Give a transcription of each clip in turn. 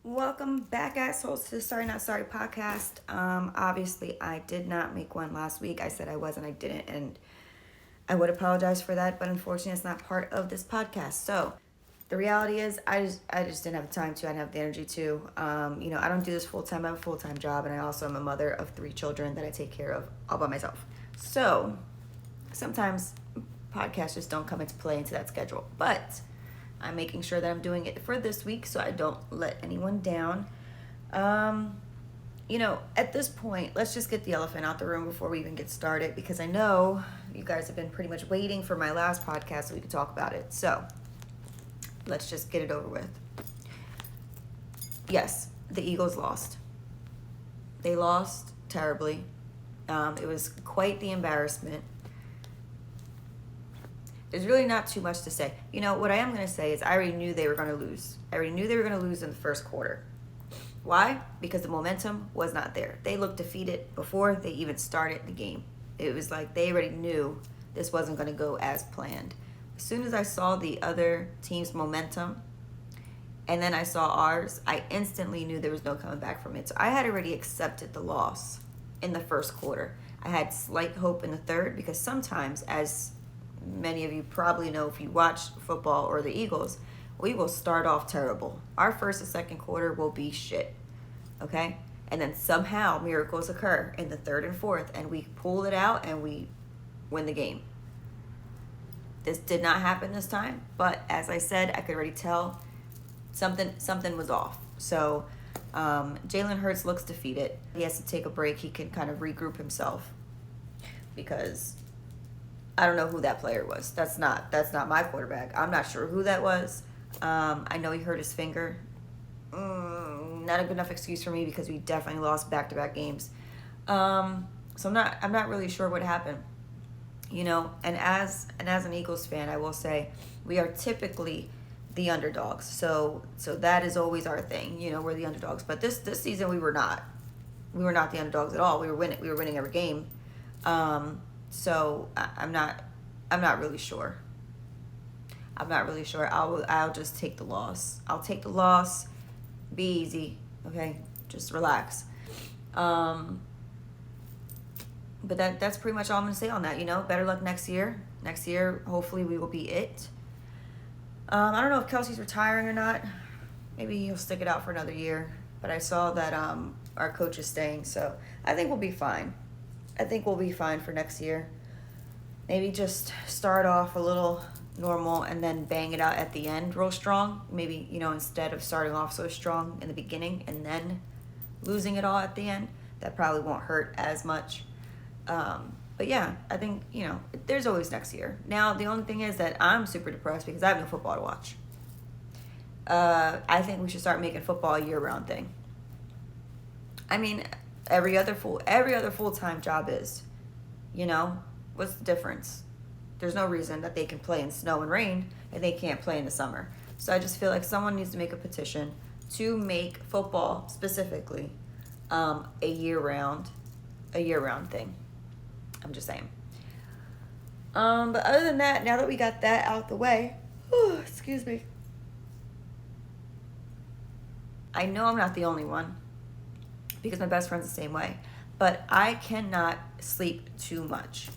Welcome back, assholes, to the Sorry Not Sorry podcast. Obviously, I did not make one last week. I said I was and I didn't, and I would apologize for that, but unfortunately, it's not part of this podcast. So, the reality is, I just didn't have the time to. I didn't have the energy to. I don't do this full time. I have a full time job, and I also am a mother of 3 children that I take care of all by myself. So, sometimes podcasts just don't come into play into that schedule, but I'm making sure that I'm doing it for this week so I don't let anyone down. At this point, let's just get the elephant out the room before we even get started, because I know you guys have been pretty much waiting for my last podcast so we could talk about it. So let's just get it over with. Yes, the Eagles lost. They lost terribly. It was quite the embarrassment. There's really not too much to say. What I am going to say is I already knew they were going to lose. I already knew they were going to lose in the first quarter. Why? Because the momentum was not there. They looked defeated before they even started the game. It was like they already knew this wasn't going to go as planned. As soon as I saw the other team's momentum and then I saw ours, I instantly knew there was no coming back from it. So I had already accepted the loss in the first quarter. I had slight hope in the third because sometimes, as many of you probably know if you watch football or the Eagles, we will start off terrible. Our first and second quarter will be shit, okay? And then somehow miracles occur in the third and fourth, and we pull it out and we win the game. This did not happen this time, but as I said, I could already tell something was off. So Jalen Hurts looks defeated. He has to take a break. He can kind of regroup himself because I don't know who that player was. That's not my quarterback. I'm not sure who that was. I know he hurt his finger. Not a good enough excuse for me because we definitely lost back-to-back games. So I'm not really sure what happened. And as an Eagles fan, I will say we are typically the underdogs. So that is always our thing. We're the underdogs. But this season we were not. We were not the underdogs at all. We were winning every game. So I'm not really sure. I'll just take the loss. I'll take the loss. Be easy, okay? Just relax. But that's pretty much all I'm gonna say on that. Better luck next year. Next year, hopefully, we will be it. I don't know if Kelsey's retiring or not. Maybe he'll stick it out for another year. But I saw that our coach is staying, so I think we'll be fine. I think we'll be fine for next year. Maybe just start off a little normal and then bang it out at the end real strong. Maybe, instead of starting off so strong in the beginning and then losing it all at the end, that probably won't hurt as much. But yeah, I think, there's always next year. Now, the only thing is that I'm super depressed because I have no football to watch. I think we should start making football a year-round thing. I mean, every other full-time job is, what's the difference? There's no reason that they can play in snow and rain and they can't play in the summer. So I just feel like someone needs to make a petition to make football specifically a year-round thing. I'm just saying. But other than that, now that we got that out the way, excuse me. I know I'm not the only one because my best friend's the same way, but I cannot sleep too much.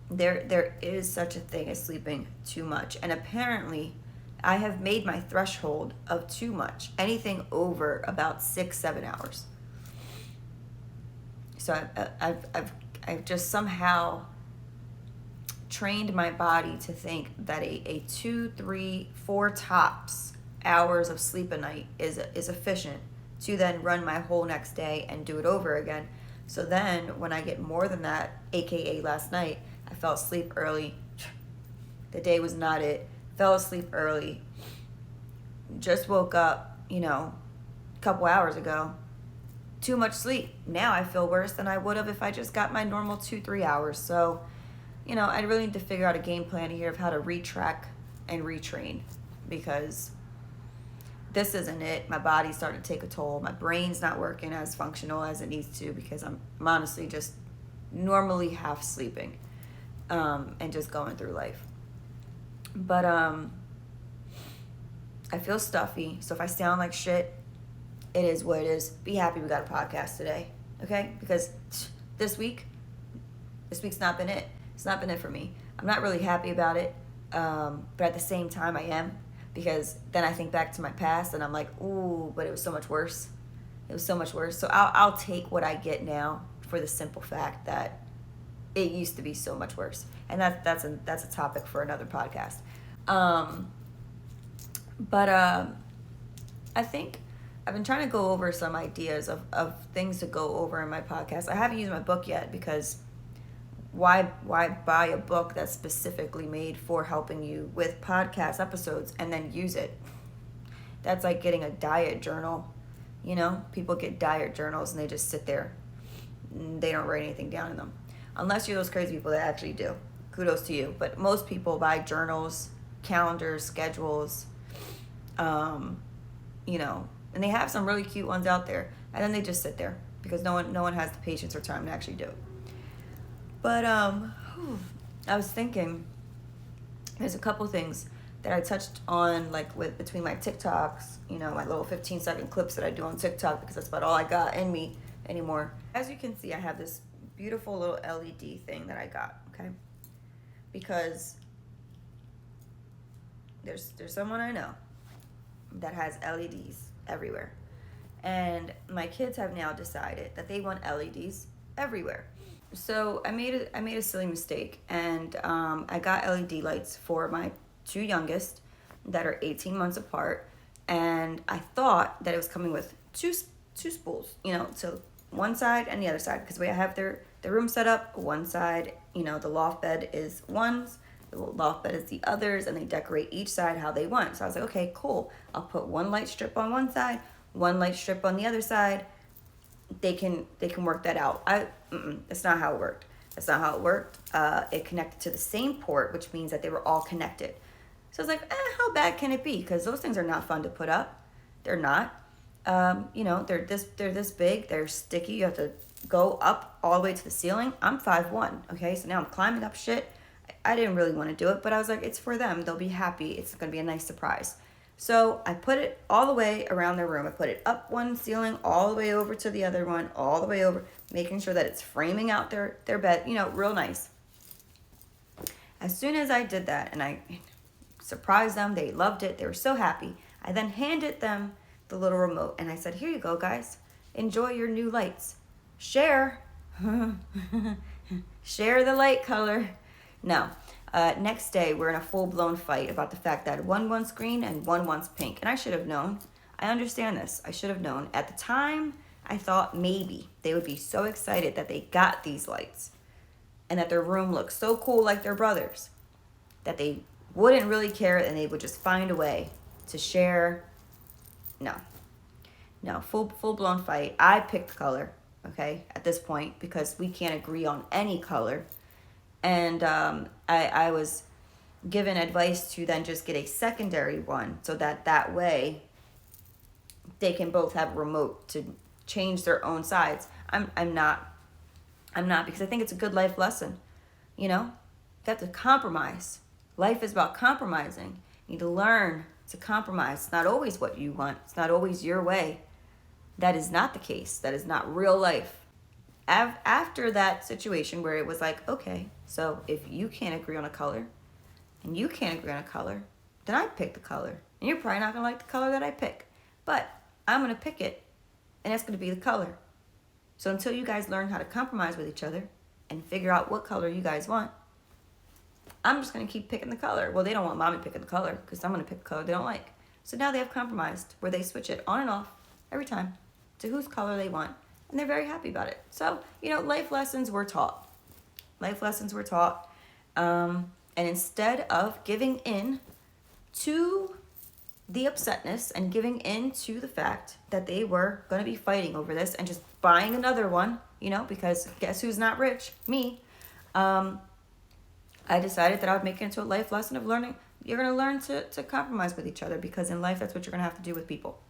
There is such a thing as sleeping too much, and apparently I have made my threshold of too much, anything over about 6-7 hours. So I've just somehow trained my body to think that a 2, 3, 4 tops hours of sleep a night is efficient to then run my whole next day and do it over again. So then when I get more than that, aka last night, I fell asleep early. The day was not it. Fell asleep early. Just woke up, a couple hours ago. Too much sleep. Now I feel worse than I would have if I just got my normal 2-3 hours. So, I really need to figure out a game plan here of how to retrack and retrain because this isn't it. My body's starting to take a toll. My brain's not working as functional as it needs to because I'm honestly just normally half sleeping. And just going through life. But I feel stuffy, so if I sound like shit, it is what it is. Be happy we got a podcast today, okay? Because this week's not been it. It's not been it for me. I'm not really happy about it, but at the same time I am, because then I think back to my past and I'm like, ooh, but it was so much worse. It was so much worse. So I'll take what I get now for the simple fact that it used to be so much worse. And that's a topic for another podcast. But I think I've been trying to go over some ideas of things to go over in my podcast. I haven't used my book yet because why buy a book that's specifically made for helping you with podcast episodes and then use it? That's like getting a diet journal. You know, people get diet journals and they just sit there. They don't write anything down in them. Unless you're those crazy people that actually do. Kudos to you. But most people buy journals, calendars, schedules, you know, and they have some really cute ones out there. And then they just sit there because no one has the patience or time to actually do it. But I was thinking there's a couple things that I touched on, like between my TikToks, you know, my little 15-second clips that I do on TikTok, because that's about all I got in me anymore. As you can see, I have this beautiful little LED thing that I got, okay? Because there's someone I know that has LEDs everywhere. And my kids have now decided that they want LEDs everywhere. So I made a silly mistake, and I got LED lights for my two youngest that are 18 months apart, and I thought that it was coming with two spools, you know, so one side and the other side, because the way I have their room set up, one side, you know, the loft bed is one's, the loft bed is the other's, and they decorate each side how they want. So I was like, okay, cool. I'll put one light strip on one side, one light strip on the other side. They can work that out. That's not how it worked. That's not how it worked. It connected to the same port, which means that they were all connected. So I was like, how bad can it be? Because those things are not fun to put up. They're not. You know, they're this big. They're sticky. You have to go up all the way to the ceiling. I'm 5'1", okay? So now I'm climbing up shit. I didn't really want to do it, but I was like, it's for them. They'll be happy. It's going to be a nice surprise. So I put it all the way around their room. I put it up one ceiling, all the way over to the other one, all the way over, making sure that it's framing out their bed, you know, real nice. As soon as I did that and I surprised them, they loved it. They were so happy. I then handed them the little remote and I said, here you go, guys. Enjoy your new lights. Share. Share the light color. No. Next day, we're in a full-blown fight about the fact that one wants green and one wants pink. And I should have known. I understand this. I should have known. At the time, I thought maybe they would be so excited that they got these lights and that their room looked so cool like their brother's that they wouldn't really care and they would just find a way to share. No, full-blown fight. I picked the color, okay, at this point, because we can't agree on any color. And I was given advice to then just get a secondary one so that way they can both have a remote to change their own sides. I'm not because I think it's a good life lesson. You know, you have to compromise. Life is about compromising. You need to learn to compromise. It's not always what you want. It's not always your way. That is not the case. That is not real life. After that situation where it was like, okay, so if you can't agree on a color and you can't agree on a color, then I pick the color. And you're probably not going to like the color that I pick. But I'm going to pick it, and that's going to be the color. So until you guys learn how to compromise with each other and figure out what color you guys want, I'm just going to keep picking the color. Well, they don't want mommy picking the color because I'm going to pick the color they don't like. So now they have compromised where they switch it on and off every time to whose color they want. And they're very happy about it. So, you know, life lessons were taught. Life lessons were taught. And instead of giving in to the upsetness and giving in to the fact that they were going to be fighting over this and just buying another one, you know, because guess who's not rich? Me. I decided that I would make it into a life lesson of learning. You're going to learn to compromise with each other, because in life, that's what you're going to have to do with people.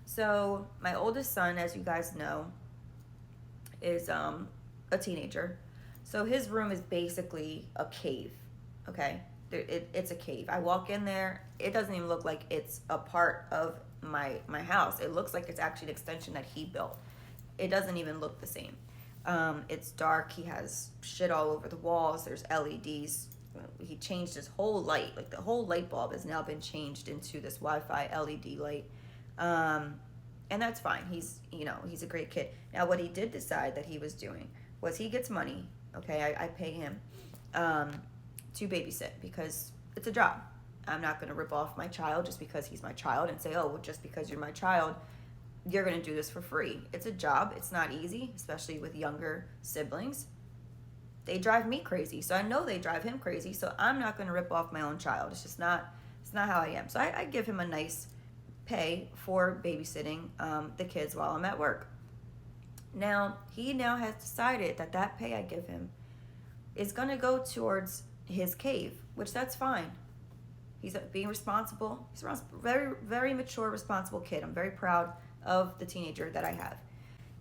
So my oldest son, as you guys know, is a teenager. So his room is basically a cave, okay? It's a cave. I walk in there, it doesn't even look like it's a part of my house. It looks like it's actually an extension that he built. It doesn't even look the same. It's dark. He has shit all over the walls. There's LEDs. He changed his whole light. Like the whole light bulb has now been changed into this Wi-Fi LED light. And that's fine. He's a great kid. Now, what he did decide that he was doing was he gets money. Okay, I pay him to babysit because it's a job. I'm not going to rip off my child just because he's my child and say, oh, well, just because you're my child, you're going to do this for free. It's a job. It's not easy, especially with younger siblings. They drive me crazy, so I know they drive him crazy, so I'm not going to rip off my own child. It's not how I am. So I give him a nice pay for babysitting the kids while I'm at work. Now, he now has decided that pay I give him is going to go towards his cave, which that's fine. He's being responsible. He's a very, very mature, responsible kid. I'm very proud of the teenager that I have.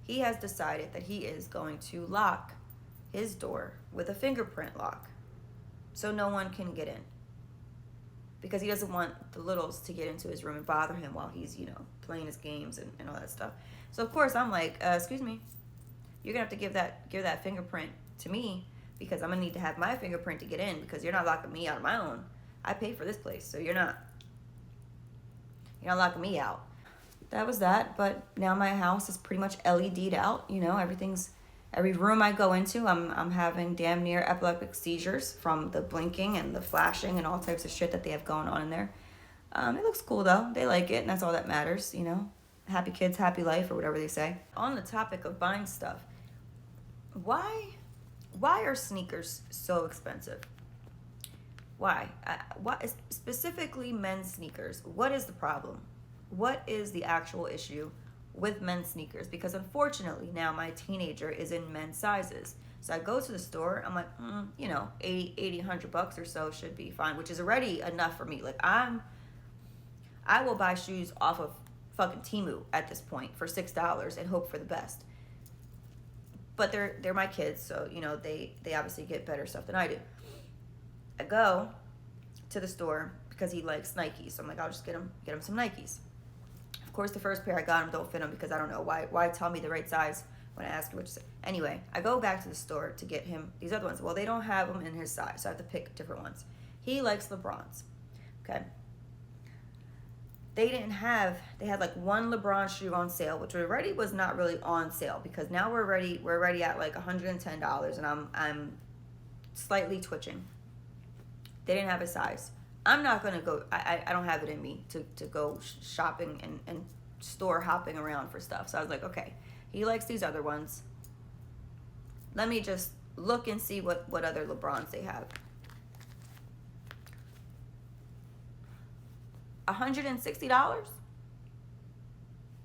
He has decided that he is going to lock his door with a fingerprint lock so no one can get in, because he doesn't want the littles to get into his room and bother him while he's, playing his games and all that stuff. So of course I'm like, excuse me, you're gonna have to give that fingerprint to me, because I'm gonna need to have my fingerprint to get in, because you're not locking me out of my own. I pay for this place, so you're not locking me out. That was that. But now my house is pretty much LED'd out. Every room I go into, I'm having damn near epileptic seizures from the blinking and the flashing and all types of shit that they have going on in there. It looks cool though. They like it, and that's all that matters. Happy kids, happy life, or whatever they say. On the topic of buying stuff, why are sneakers so expensive? Why? Specifically men's sneakers? What is the problem? What is the actual issue with men's sneakers? Because unfortunately now my teenager is in men's sizes. So I go to the store, I'm like, $80, $100 or so should be fine, which is already enough for me. Like I will buy shoes off of fucking Temu at this point for $6 and hope for the best. But they're my kids, so they obviously get better stuff than I do. I go to the store because he likes Nikes. So I'm like, I'll just get him some Nikes. Of course, the first pair I got him don't fit him, because I don't know why tell me the right size when I ask you what to say. Anyway, I go back to the store to get him these other ones. Well, they don't have them in his size, so I have to pick different ones. He likes LeBrons. Okay. They had like one LeBron shoe on sale, which already was not really on sale, because now we're already at like $110, and I'm slightly twitching. They didn't have a size. I'm not going to go, I don't have it in me to go shopping and store hopping around for stuff. So I was like, okay, he likes these other ones. Let me just look and see what other LeBrons they have. $160?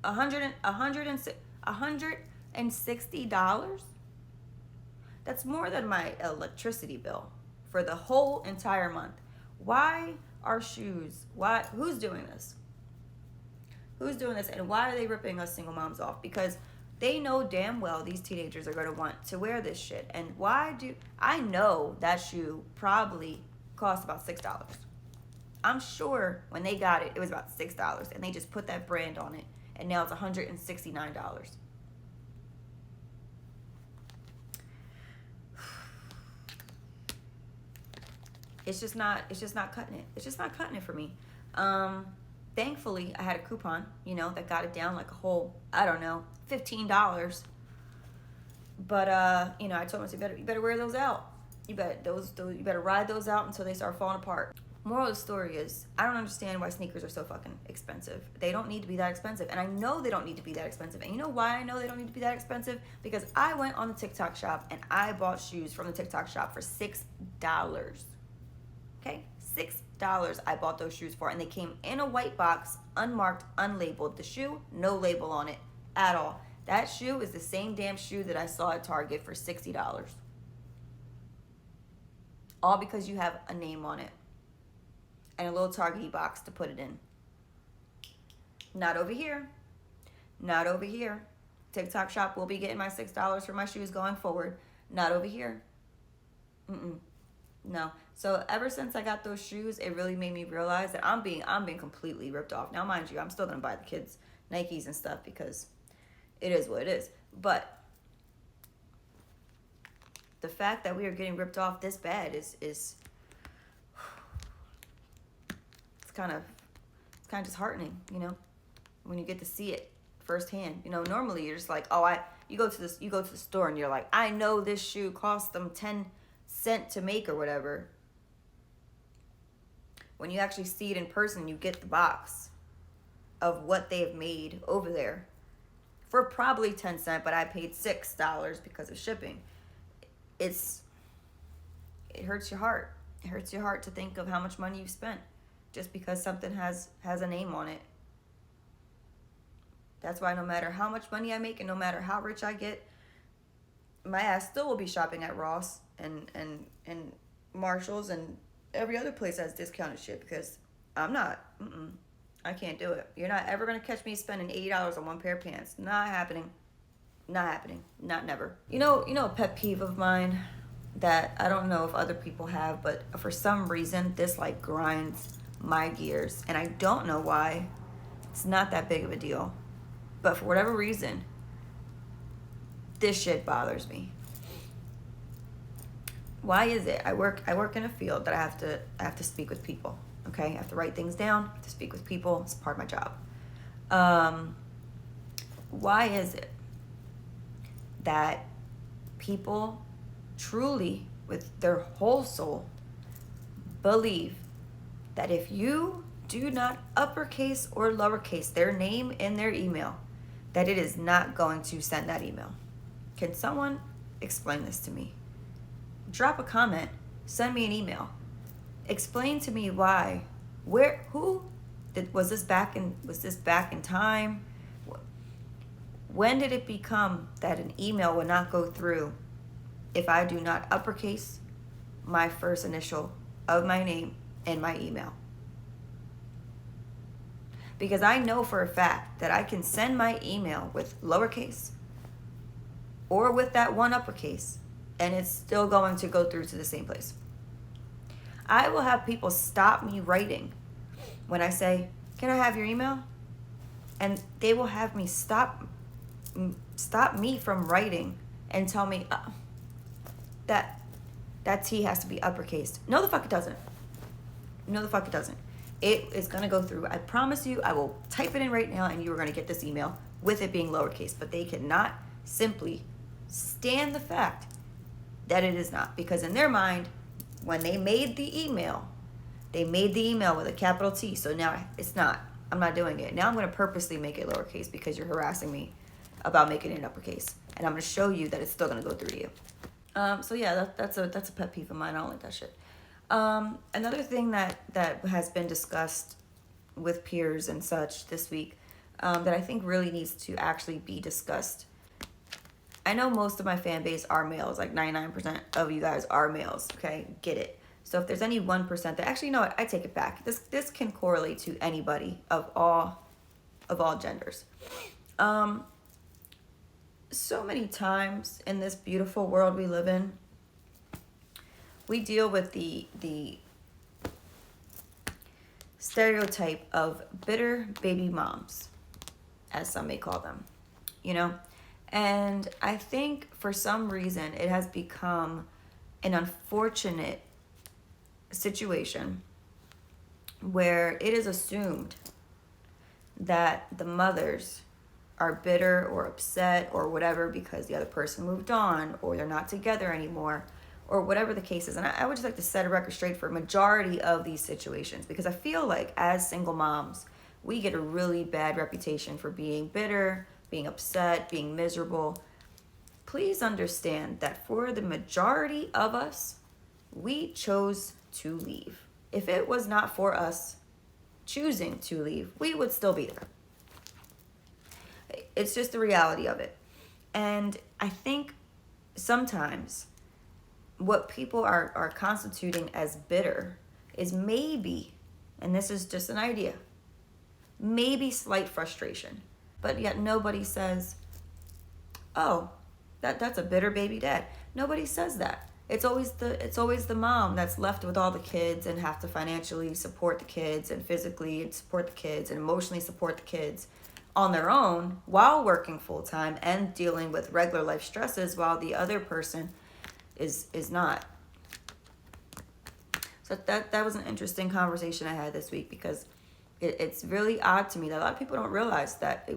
$160? That's more than my electricity bill for the whole entire month. Why are shoes? Who's doing this? Who's doing this? And why are they ripping us single moms off? Because they know damn well these teenagers are going to want to wear this shit. And I know that shoe probably cost about $6. I'm sure when they got it, it was about $6, and they just put that brand on it, and now it's $169. It's just not cutting it. It's just not cutting it for me. Thankfully, I had a coupon, that got it down like a whole, I don't know, $15. But I told myself, you better wear those out. You better ride those out until they start falling apart. Moral of the story is, I don't understand why sneakers are so fucking expensive. They don't need to be that expensive. And I know they don't need to be that expensive. And you know why I know they don't need to be that expensive? Because I went on the TikTok shop and I bought shoes from the TikTok shop for $6. Okay? $6 I bought those shoes for. And they came in a white box, unmarked, unlabeled. The shoe, no label on it at all. That shoe is the same damn shoe that I saw at Target for $60. All because you have a name on it and a little Target box to put it in. Not over here. Not over here. TikTok shop will be getting my $6 for my shoes going forward. Not over here. No. So ever since I got those shoes, it really made me realize that I'm being completely ripped off. Now, mind you, I'm still gonna buy the kids Nikes and stuff because it is what it is. But the fact that we are getting ripped off this bad is it's kind of disheartening, when you get to see it firsthand. Normally you're just like, oh, you go to the store and you're like, I know this shoe cost them 10 cents to make or whatever. When you actually see it in person, you get the box of what they've made over there for probably 10 cents, but I paid $6 because of shipping. It hurts your heart. It hurts your heart to think of how much money you've spent just because something has a name on it. That's why no matter how much money I make and no matter how rich I get, my ass still will be shopping at Ross and Marshalls and every other place that's discounted shit because I'm not. I can't do it. You're not ever going to catch me spending $80 on one pair of pants. Not happening. Not happening. Not never. A pet peeve of mine that I don't know if other people have, but for some reason this like grinds my gears and I don't know why. It's not that big of a deal. But for whatever reason, this shit bothers me. Why is it? I work in a field that I have to speak with people. Okay? I have to write things down, I have to speak with people. It's part of my job. Why is it that people truly, with their whole soul, believe that if you do not uppercase or lowercase their name in their email, that it is not going to send that email? Can someone explain this to me? Drop a comment, send me an email. Explain to me why. Was this back in time? When did it become that an email will not go through if I do not uppercase my first initial of my name in my email? Because I know for a fact that I can send my email with lowercase or with that one uppercase, and it's still going to go through to the same place. I will have people stop me writing when I say, can I have your email? And they will have me stop me from writing and tell me that T has to be uppercased. No, the fuck it doesn't. No, the fuck it doesn't. It is going to go through. I promise you, I will type it in right now and you are going to get this email with it being lowercase. But they cannot simply stand the fact that it is not. Because in their mind, when they made the email with a capital T. So now it's not. I'm not doing it. Now I'm going to purposely make it lowercase because you're harassing me about making it uppercase. And I'm going to show you that it's still going to go through to you. So yeah, that's a pet peeve of mine. I don't like that shit. Another thing that has been discussed with peers and such this week that I think really needs to actually be discussed. I know most of my fan base are males, like 99% of you guys are males, okay? Get it. So if there's any 1% that actually, you know what, I take it back. This can correlate to anybody of all genders. So many times in this beautiful world we live in, we deal with the stereotype of bitter baby moms, as some may call them, And I think for some reason it has become an unfortunate situation where it is assumed that the mothers are bitter or upset or whatever because the other person moved on or they're not together anymore or whatever the case is. And I would just like to set a record straight for a majority of these situations because I feel like as single moms, we get a really bad reputation for being bitter, being upset, being miserable. Please understand that for the majority of us, we chose to leave. If it was not for us choosing to leave, we would still be there. It's just the reality of it. And I think sometimes what people are constituting as bitter is maybe, and this is just an idea, maybe slight frustration. But yet nobody says, oh, that's a bitter baby dad. Nobody says that. it's always the mom that's left with all the kids and have to financially support the kids and physically support the kids and emotionally support the kids on their own while working full time and dealing with regular life stresses while the other person is not. So that was an interesting conversation I had this week, because it's really odd to me that a lot of people don't realize that,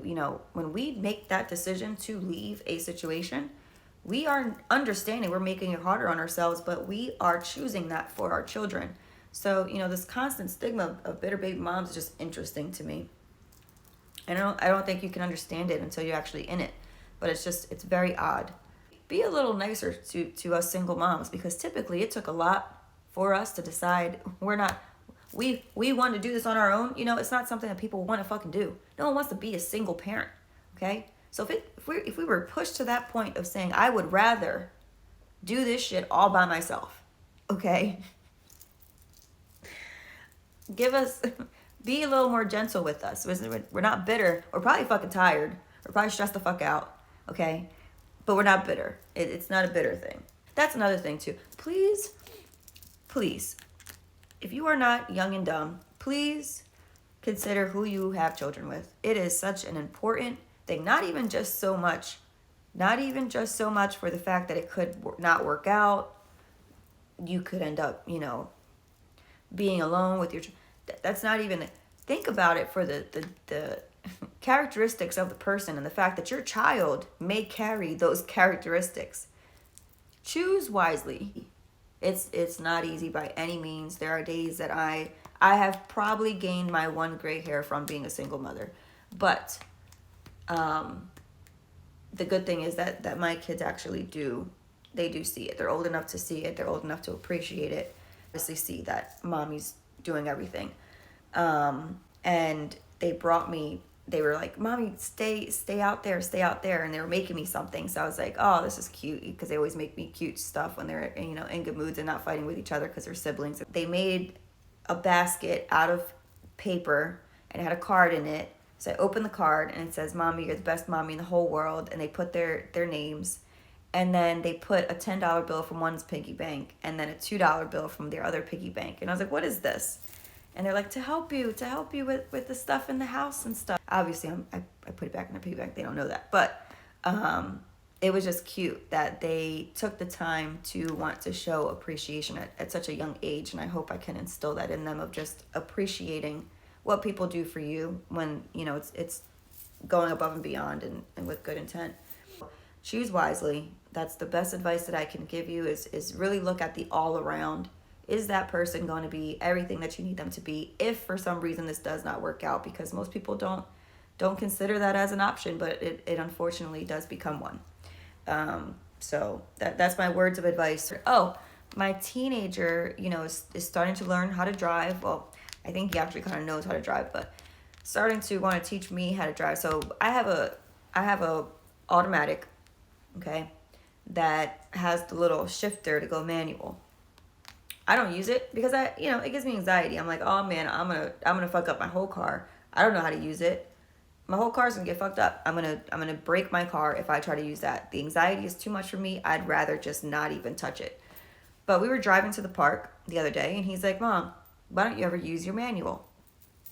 when we make that decision to leave a situation, we are understanding we're making it harder on ourselves, but we are choosing that for our children. So, this constant stigma of bitter baby moms is just interesting to me. And I don't think you can understand it until you're actually in it. But it's very odd. Be a little nicer to us single moms, because typically it took a lot for us to decide we want to do this on our own. It's not something that people want to fucking do. No one wants to be a single parent, okay? So if we were pushed to that point of saying, I would rather do this shit all by myself, okay? Be a little more gentle with us. We're not bitter. We're probably fucking tired. We're probably stressed the fuck out, okay? But we're not bitter. It's not a bitter thing. That's another thing too. Please, if you are not young and dumb, please consider who you have children with. It is such an important thing. Not even just so much for the fact that it could not work out. You could end up, being alone with your that's not even, think about it for the characteristics of the person and the fact that your child may carry those characteristics. Choose wisely. It's not easy by any means. There are days that I have probably gained my one gray hair from being a single mother, but the good thing is that my kids actually do see it. They're old enough to see it. They're old enough to appreciate it. Obviously see that mommy's doing everything. And they were like, Mommy, stay out there. And they were making me something. So I was like, oh, this is cute, because they always make me cute stuff when they're, in good moods and not fighting with each other because they're siblings. They made a basket out of paper and it had a card in it. So I opened the card and it says, Mommy, you're the best mommy in the whole world. And they put their names. And then they put a $10 bill from one's piggy bank and then a $2 bill from their other piggy bank. And I was like, what is this? And they're like, to help you with the stuff in the house and stuff. Obviously, I put it back in the piggy bank. They don't know that. But it was just cute that they took the time to want to show appreciation at such a young age. And I hope I can instill that in them, of just appreciating what people do for you when, it's going above and beyond and with good intent. Choose wisely. That's the best advice that I can give you, is really look at the all around. Is that person going to be everything that you need them to be if for some reason this does not work out? Because most people don't consider that as an option, but it unfortunately does become one. So that's my words of advice. Oh, my teenager, is starting to learn how to drive. Well, I think he actually kind of knows how to drive, but starting to want to teach me how to drive. So I have a automatic, okay, that has the little shifter to go manual. I don't use it because it gives me anxiety. I'm like, oh man, I'm gonna fuck up my whole car. I don't know how to use it. My whole car's gonna get fucked up. I'm gonna break my car if I try to use that. The anxiety is too much for me. I'd rather just not even touch it. But we were driving to the park the other day, and he's like, Mom, why don't you ever use your manual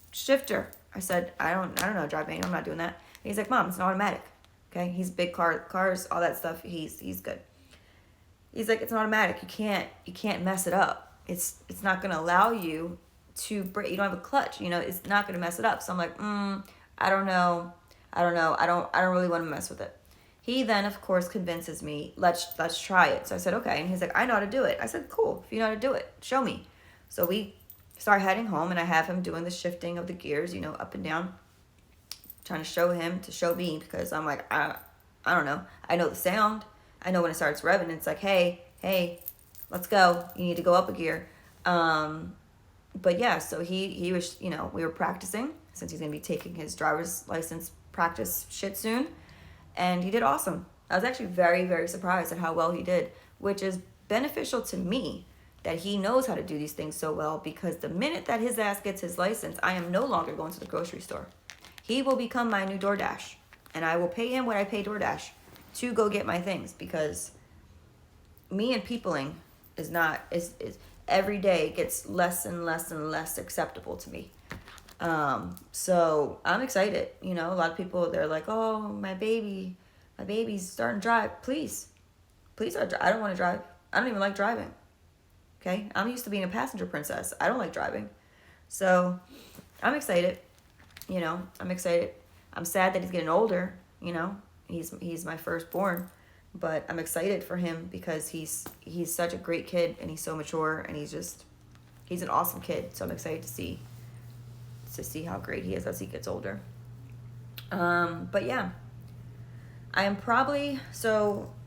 shifter? I said, I don't know how to drive manual. I'm not doing that. And he's like, Mom, it's an automatic. Okay, he's big cars, all that stuff. He's good. He's like, it's an automatic. You can't mess it up. It's not gonna allow you to break. You don't have a clutch. It's not gonna mess it up. So I'm like, I don't know. I don't really want to mess with it. He then, of course, convinces me, let's try it. So I said, okay. And he's like, I know how to do it. I said, cool. If you know how to do it, show me. So we start heading home, and I have him doing the shifting of the gears, up and down, trying to show him to show me, because I'm like, I don't know. I know the sound. I know when it starts revving. It's like, hey, let's go. You need to go up a gear. But yeah, so he was, we were practicing, since he's going to be taking his driver's license practice shit soon. And he did awesome. I was actually very, very surprised at how well he did, which is beneficial to me that he knows how to do these things so well, because the minute that his ass gets his license, I am no longer going to the grocery store. He will become my new DoorDash, and I will pay him what I pay DoorDash to go get my things, because, me and peopling is not is every day gets less and less and less acceptable to me. So I'm excited. You know, a lot of people, they're like, oh, my baby's starting to drive. Please start. I don't want to drive. I don't even like driving. Okay, I'm used to being a passenger princess. I don't like driving. So I'm excited. You know, I'm excited. I'm sad that he's getting older. You know, he's my firstborn, but I'm excited for him because he's such a great kid and he's so mature and he's an awesome kid. So I'm excited to see how great he is as he gets older. But yeah, I am probably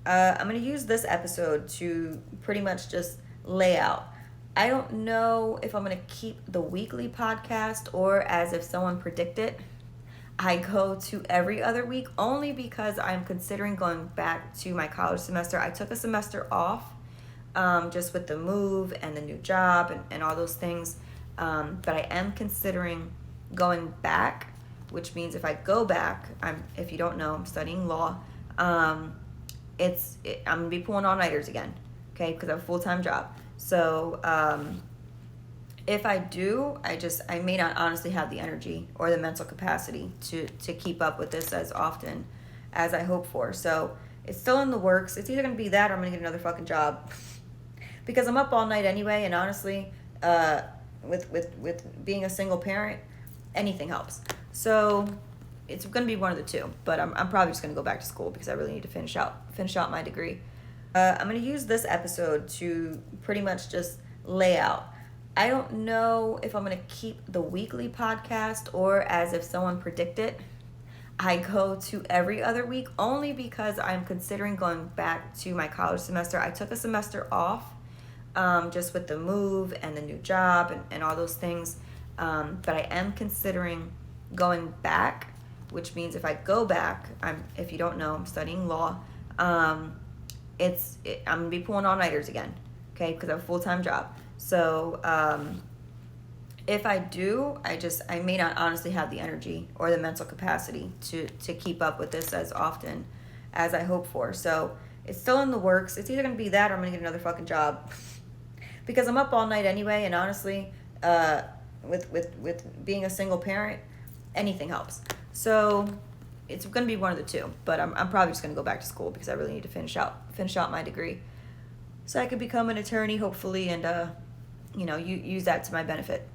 I'm gonna use this episode to pretty much just lay out. I don't know if I'm gonna keep the weekly podcast or as if someone predicted, I go to every other week only because I'm considering going back to my college semester. I took a semester off just with the move and the new job and all those things. But I am considering going back, which means if I go back, if you don't know, I'm studying law. I'm gonna be pulling all-nighters again, okay, because I have a full-time job. So if I do, I may not honestly have the energy or the mental capacity to keep up with this as often as I hope for. So it's still in the works. It's either gonna be that or I'm gonna get another fucking job because I'm up all night anyway. And honestly, with being a single parent, anything helps. So it's gonna be one of the two. But I'm probably just gonna go back to school because I really need to finish out my degree. I'm gonna use this episode to pretty much just lay out. I don't know if I'm gonna keep the weekly podcast or as if someone predicted, I go to every other week only because I'm considering going back to my college semester. I took a semester off just with the move and the new job and all those things. But I am considering going back, which means if I go back, if you don't know, I'm studying law. I'm gonna be pulling all-nighters again, okay, because I have a full-time job. So if I do, I may not honestly have the energy or the mental capacity to keep up with this as often as I hope for. So it's still in the works. It's either gonna be that or I'm gonna get another fucking job because I'm up all night anyway. And honestly, with being a single parent, anything helps. So it's gonna be one of the two. But I'm probably just gonna go back to school because I really need to finish out my degree, so I could become an attorney hopefully and use that to my benefit.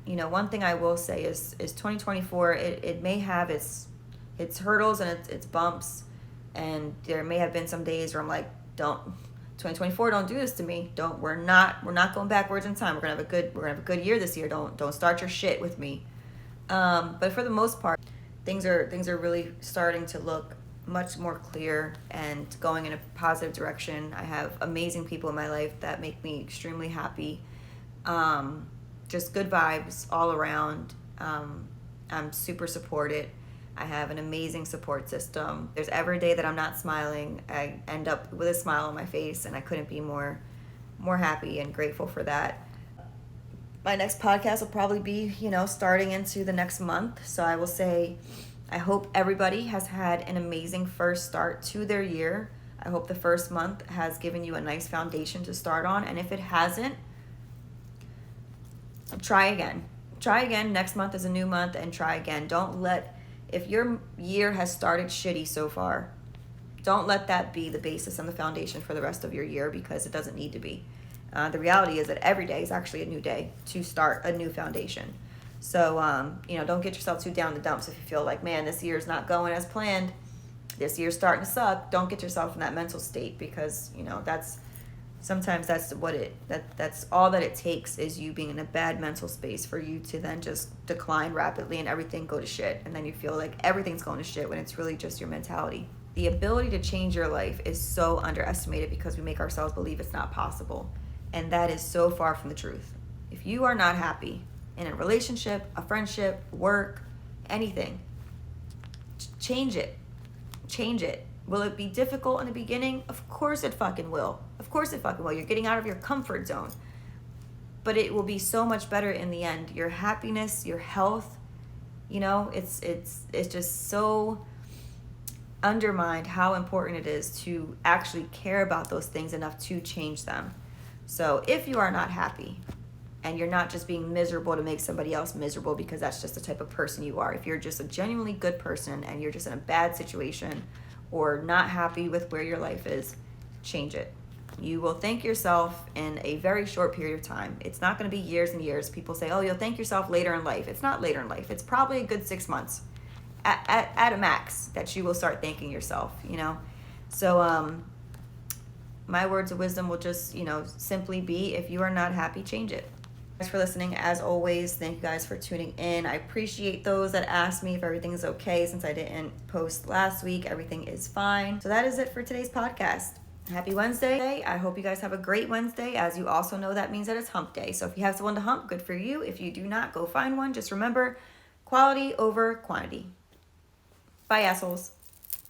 You know, one thing I will say is 2024, it may have its hurdles and its bumps, and there may have been some days where I'm like, 2024, don't do this to me. We're not going backwards in time. We're gonna have a good year this year. Don't start your shit with me. But for the most part, things are really starting to look much more clear and going in a positive direction. I have amazing people in my life that make me extremely happy. Just good vibes all around. I'm super supported. I have an amazing support system. There's every day that I'm not smiling, I end up with a smile on my face, and I couldn't be more happy and grateful for that. My next podcast will probably be, starting into the next month. So I will say, I hope everybody has had an amazing first start to their year. I hope the first month has given you a nice foundation to start on. And if it hasn't, try again. Try again. Next month is a new month and try again. If your year has started shitty so far, don't let that be the basis and the foundation for the rest of your year because it doesn't need to be. The reality is that every day is actually a new day to start a new foundation. So, don't get yourself too down in the dumps if you feel like, man, this year's not going as planned. This year's starting to suck. Don't get yourself in that mental state because, that's all that it takes is you being in a bad mental space for you to then just decline rapidly and everything go to shit. And then you feel like everything's going to shit when it's really just your mentality. The ability to change your life is so underestimated because we make ourselves believe it's not possible. And that is so far from the truth. If you are not happy in a relationship, a friendship, work, anything, change it. Change it. Will it be difficult in the beginning? Of course it fucking will. Of course it fucking will. You're getting out of your comfort zone. But it will be so much better in the end. Your happiness, your health, it's just so undermined how important it is to actually care about those things enough to change them. So if you are not happy, and you're not just being miserable to make somebody else miserable because that's just the type of person you are. If you're just a genuinely good person and you're just in a bad situation or not happy with where your life is, change it. You will thank yourself in a very short period of time. It's not going to be years and years. People say, oh, you'll thank yourself later in life. It's not later in life. It's probably a good 6 months at a max that you will start thanking yourself, you know? So my words of wisdom will just, simply be, if you are not happy, change it. Thanks for listening. As always, thank you guys for tuning in. I appreciate those that asked me if everything is okay since I didn't post last week. Everything is fine. So that is it for today's podcast. Happy Wednesday. I hope you guys have a great Wednesday. As you also know, that means that it's hump day. So if you have someone to hump, good for you. If you do not, go find one. Just remember, quality over quantity. Bye, assholes.